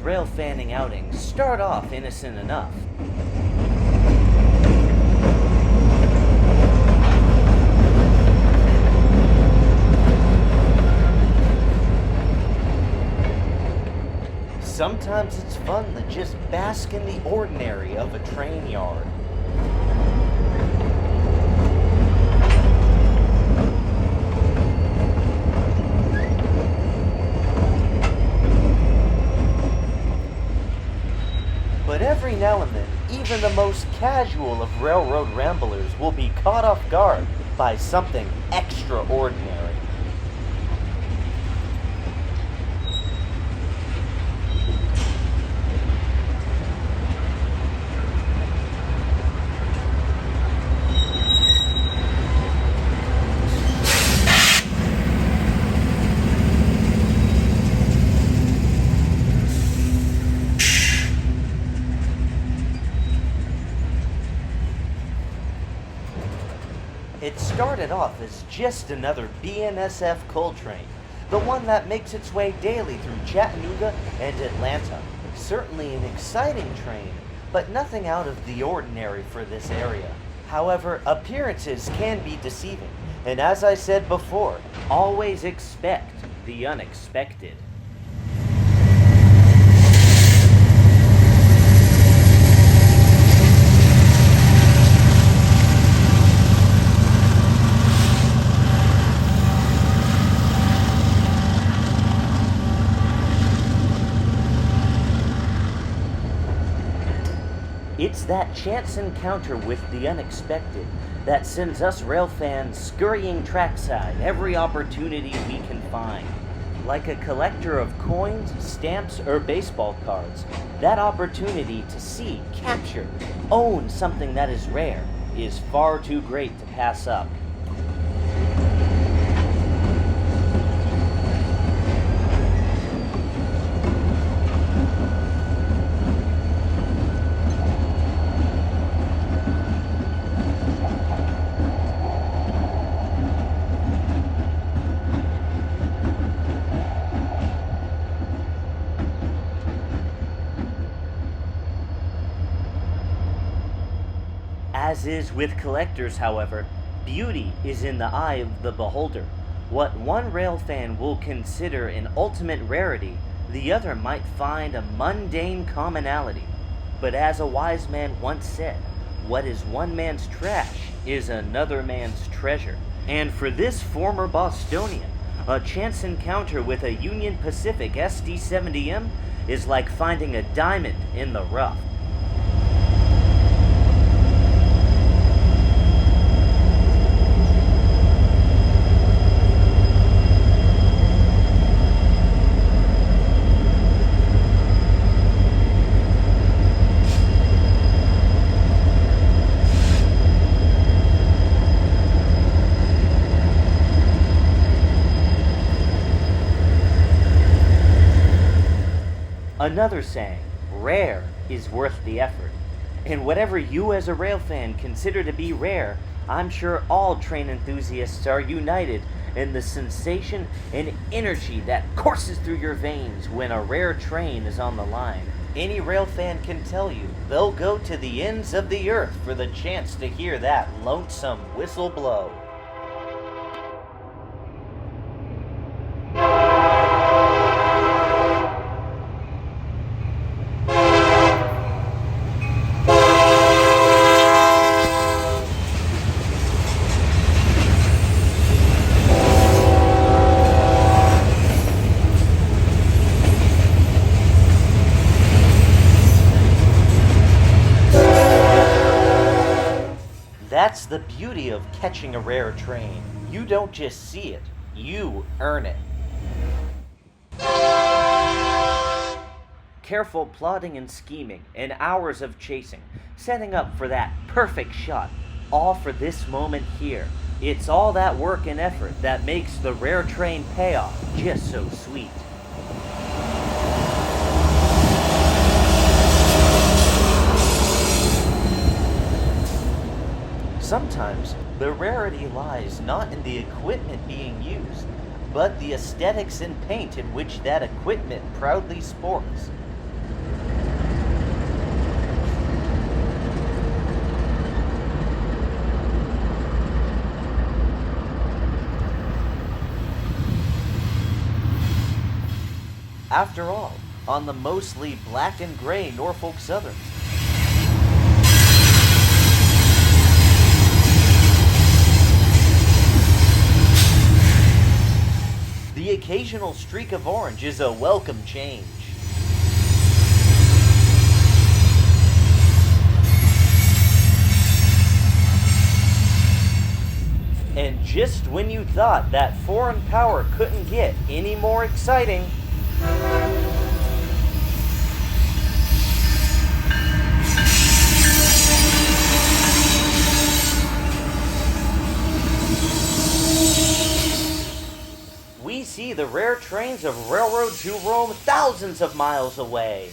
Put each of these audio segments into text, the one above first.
railfanning outings start off innocent enough. Sometimes it's fun to just bask in the ordinary of a train yard. But every now and then, even the most casual of railroad ramblers will be caught off guard by something extraordinary. It started off as just another BNSF coal train, the one that makes its way daily through Chattanooga and Atlanta. Certainly an exciting train, but nothing out of the ordinary for this area. However, appearances can be deceiving, and as I said before, always expect the unexpected. It's that chance encounter with the unexpected that sends us railfans scurrying trackside every opportunity we can find. Like a collector of coins, stamps, or baseball cards, that opportunity to see, capture, own something that is rare is far too great to pass up. As is with collectors, however, beauty is in the eye of the beholder. What one railfan will consider an ultimate rarity, the other might find a mundane commonality. But as a wise man once said, what is one man's trash is another man's treasure. And for this former Bostonian, a chance encounter with a Union Pacific SD-70M is like finding a diamond in the rough. Another saying, rare is worth the effort. And whatever you as a railfan consider to be rare, I'm sure all train enthusiasts are united in the sensation and energy that courses through your veins when a rare train is on the line. Any railfan can tell you they'll go to the ends of the earth for the chance to hear that lonesome whistle blow. That's the beauty of catching a rare train. You don't just see it, you earn it. Careful plotting and scheming, and hours of chasing, setting up for that perfect shot, all for this moment here. It's all that work and effort that makes the rare train payoff just so sweet. Sometimes, the rarity lies not in the equipment being used, but the aesthetics and paint in which that equipment proudly sports. After all, on the mostly black and gray Norfolk Southern, the occasional streak of orange is a welcome change. And just when you thought that foreign power couldn't get any more exciting, we see the rare trains of railroads who roam thousands of miles away.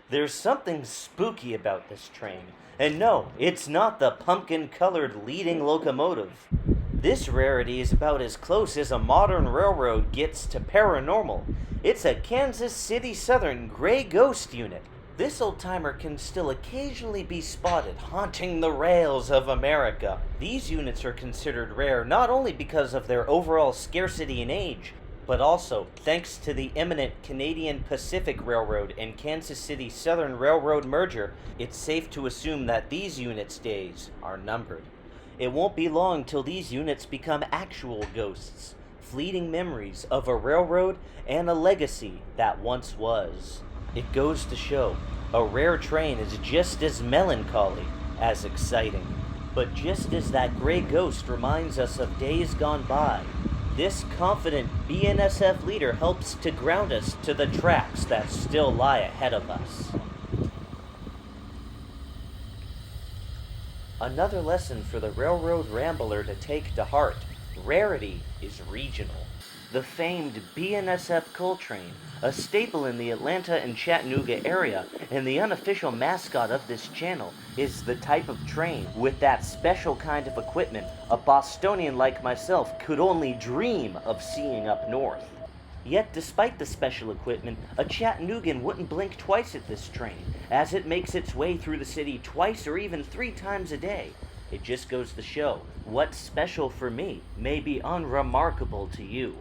There's something spooky about this train, and no, it's not the pumpkin-colored leading locomotive. This rarity is about as close as a modern railroad gets to paranormal. It's a Kansas City Southern gray ghost unit. This old-timer can still occasionally be spotted haunting the rails of America. These units are considered rare not only because of their overall scarcity and age, but also thanks to the imminent Canadian Pacific Railroad and Kansas City Southern Railroad merger. It's safe to assume that these units' days are numbered. It won't be long till these units become actual ghosts, fleeting memories of a railroad and a legacy that once was. It goes to show, a rare train is just as melancholy as exciting. But just as that gray ghost reminds us of days gone by, this confident BNSF leader helps to ground us to the tracks that still lie ahead of us. Another lesson for the railroad rambler to take to heart: rarity is regional. The famed BNSF coal train, a staple in the Atlanta and Chattanooga area, and the unofficial mascot of this channel, is the type of train with that special kind of equipment a Bostonian like myself could only dream of seeing up north. Yet despite the special equipment, a Chattanoogan wouldn't blink twice at this train, as it makes its way through the city twice or even 3 times a day. It just goes to show, what's special for me may be unremarkable to you.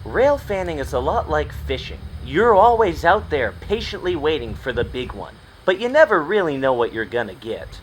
Railfanning is a lot like fishing. You're always out there patiently waiting for the big one, but you never really know what you're gonna get.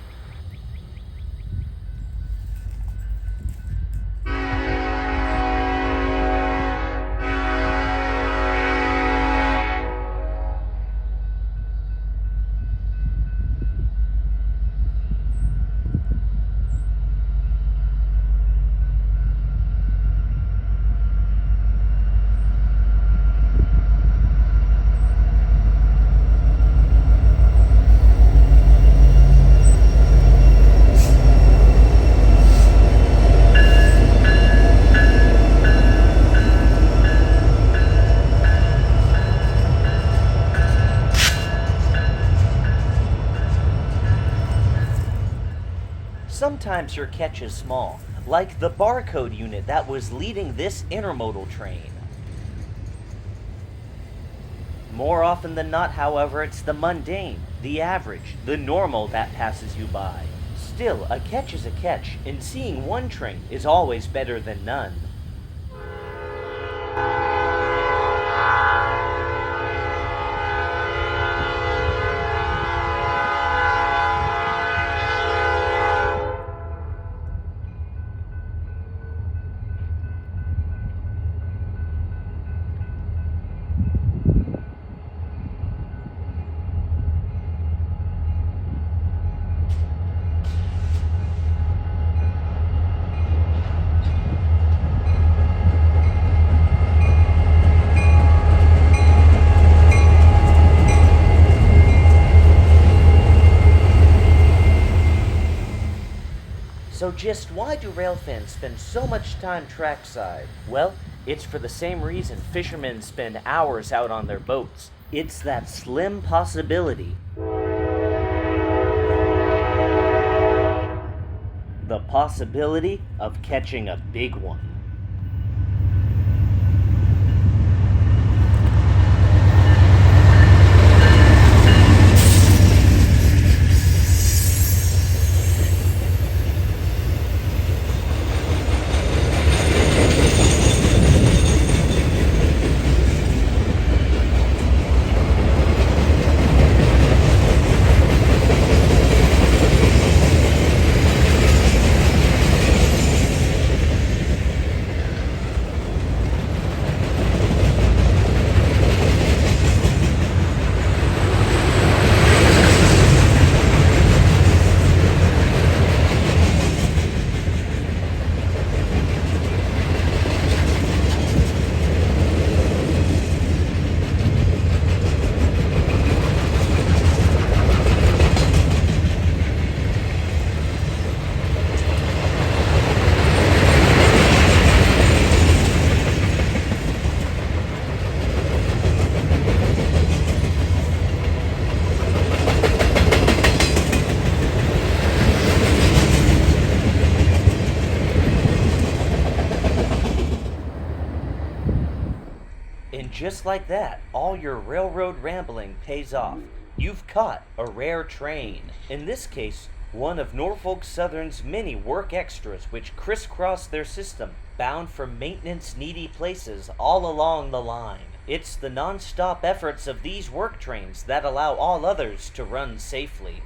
Sometimes your catch is small, like the barcode unit that was leading this intermodal train. More often than not, however, it's the mundane, the average, the normal that passes you by. Still, a catch is a catch, and seeing one train is always better than none. So just why do railfans spend so much time trackside? Well, it's for the same reason fishermen spend hours out on their boats. It's that slim possibility. The possibility of catching a big one. And just like that, all your railroad rambling pays off. You've caught a rare train. In this case, one of Norfolk Southern's many work extras which crisscross their system, bound for maintenance-needy places all along the line. It's the non-stop efforts of these work trains that allow all others to run safely.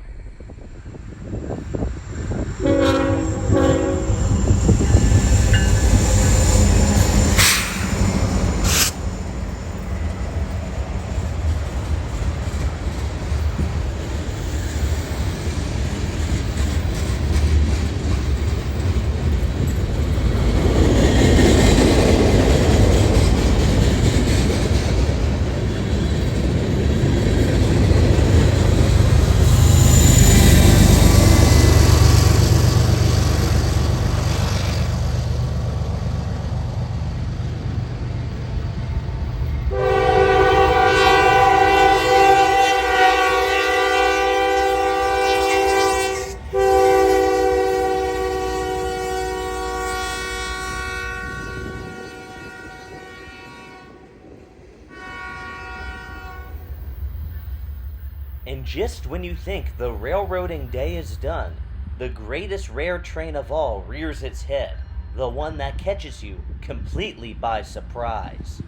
And just when you think the railroading day is done, the greatest rare train of all rears its head, the one that catches you completely by surprise.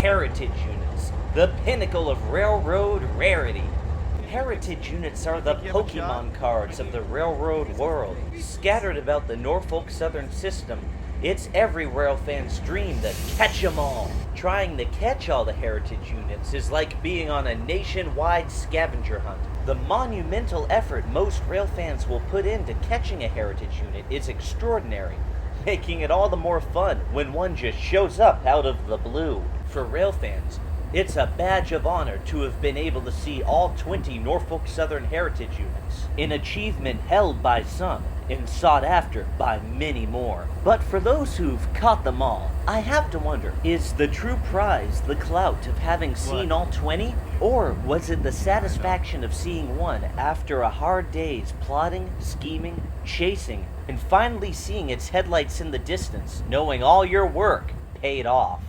Heritage units, the pinnacle of railroad rarity. Heritage units are the Pokemon cards of the railroad world, scattered about the Norfolk Southern system. It's every railfan's dream to catch 'em all. Trying to catch all the heritage units is like being on a nationwide scavenger hunt. The monumental effort most railfans will put into catching a heritage unit is extraordinary, making it all the more fun when one just shows up out of the blue. For railfans, it's a badge of honor to have been able to see all 20 Norfolk Southern heritage units, an achievement held by some and sought after by many more. But for those who've caught them all, I have to wonder, is the true prize the clout of having seen all 20? Or was it the satisfaction of seeing one after a hard day's plotting, scheming, chasing, and finally seeing its headlights in the distance, knowing all your work paid off?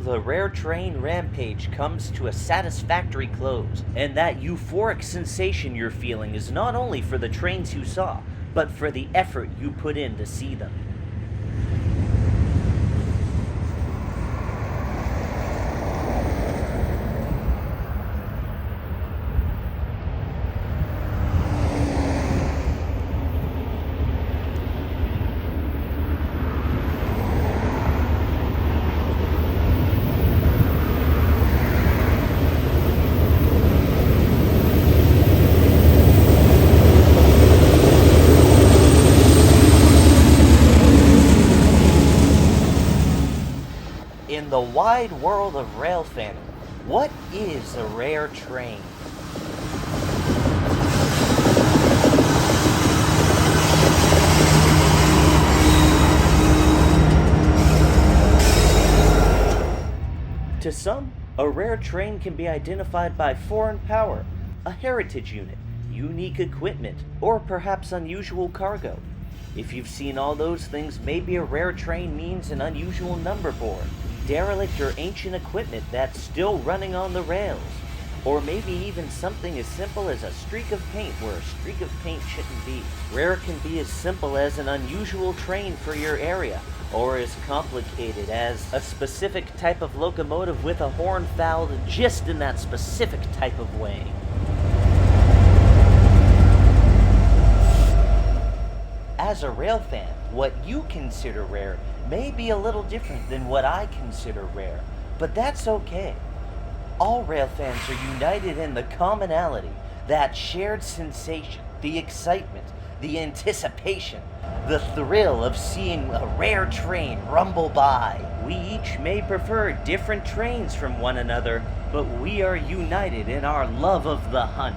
the rare train Rampage comes to a satisfactory close, and that euphoric sensation you're feeling is not only for the trains you saw, but for the effort you put in to see them. In the wide world of railfanning, what is a rare train? To some, a rare train can be identified by foreign power, a heritage unit, unique equipment, or perhaps unusual cargo. If you've seen all those things, maybe a rare train means an unusual number board, derelict or ancient equipment that's still running on the rails, or maybe even something as simple as a streak of paint where a streak of paint shouldn't be. Rare can be as simple as an unusual train for your area, or as complicated as a specific type of locomotive with a horn fouled just in that specific type of way. As a railfan, what you consider rare may be a little different than what I consider rare, but that's okay. All railfans are united in the commonality, that shared sensation, the excitement, the anticipation, the thrill of seeing a rare train rumble by. We each may prefer different trains from one another, but we are united in our love of the hunt.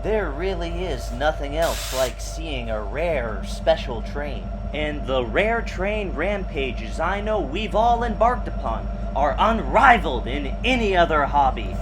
There really is nothing else like seeing a rare or special train. And the rare train rampages I know we've all embarked upon are unrivaled in any other hobby.